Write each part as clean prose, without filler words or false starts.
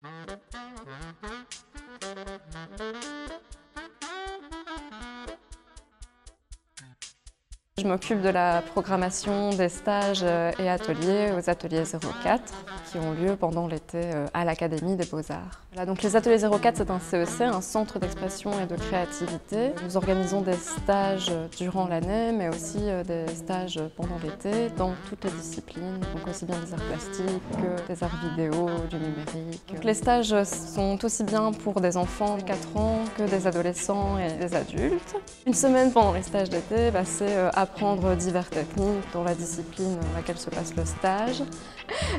Je m'occupe de la programmation des stages et ateliers aux ateliers 04 qui ont lieu pendant l'été à l'Académie des Beaux-Arts. Voilà, donc les ateliers 04, c'est un CEC, un centre d'expression et de créativité. Nous organisons des stages durant l'année, mais aussi des stages pendant l'été dans toutes les disciplines, donc aussi bien des arts plastiques que des arts vidéo, du numérique. Donc les stages sont aussi bien pour des enfants de 4 ans que des adolescents et des adultes. Une semaine pendant les stages d'été, c'est apprendre diverses techniques dans la discipline dans laquelle se passe le stage.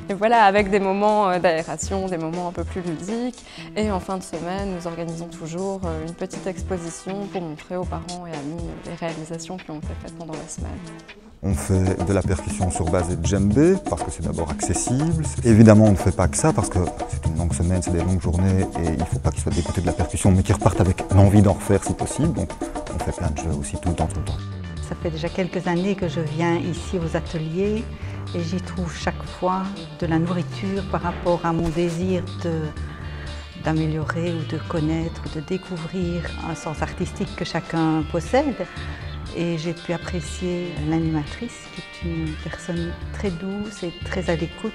Et voilà, avec des moments d'aération, des moments un peu plus ludiques. Et en fin de semaine, nous organisons toujours une petite exposition pour montrer aux parents et amis les réalisations qui ont été faites pendant la semaine. On fait de la percussion sur base de djembé parce que c'est d'abord accessible. Évidemment, on ne fait pas que ça parce que c'est une longue semaine, c'est des longues journées et il ne faut pas qu'ils soient dégoûtés de la percussion, mais qu'ils repartent avec l'envie d'en refaire si possible. Donc on fait plein de jeux aussi tout le temps. Ça fait déjà quelques années que je viens ici aux ateliers et j'y trouve chaque fois de la nourriture par rapport à mon désir d'améliorer ou de connaître, de découvrir un sens artistique que chacun possède. Et j'ai pu apprécier l'animatrice qui est une personne très douce et très à l'écoute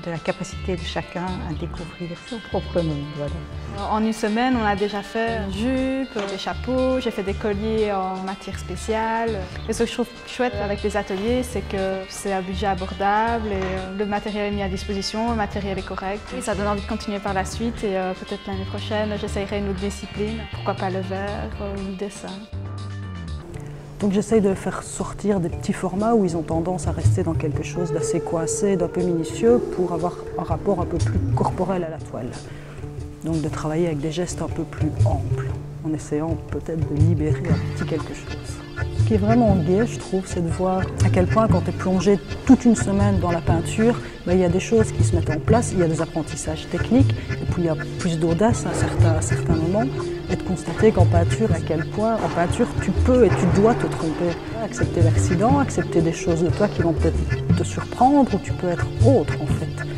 de la capacité de chacun à découvrir son propre monde. Voilà. En une semaine, on a déjà fait une jupe, des chapeaux, j'ai fait des colliers en matière spéciale. Et ce que je trouve chouette avec les ateliers, c'est que c'est un budget abordable et le matériel est mis à disposition, le matériel est correct. Et ça donne envie de continuer par la suite et peut-être l'année prochaine, j'essayerai une autre discipline, pourquoi pas le verre ou le dessin. Donc j'essaye de faire sortir des petits formats où ils ont tendance à rester dans quelque chose d'assez coincé, d'un peu minutieux pour avoir un rapport un peu plus corporel à la toile. Donc de travailler avec des gestes un peu plus amples, en essayant peut-être de libérer un petit quelque chose. Ce qui est vraiment gai, je trouve, c'est de voir à quel point quand tu es plongé toute une semaine dans la peinture, il y a des choses qui se mettent en place, il y a des apprentissages techniques, et puis il y a plus d'audace à certains moments. Et de constater qu'en peinture, à quel point en peinture tu peux et tu dois te tromper. Accepter l'accident, accepter des choses de toi qui vont peut-être te surprendre, ou tu peux être autre en fait.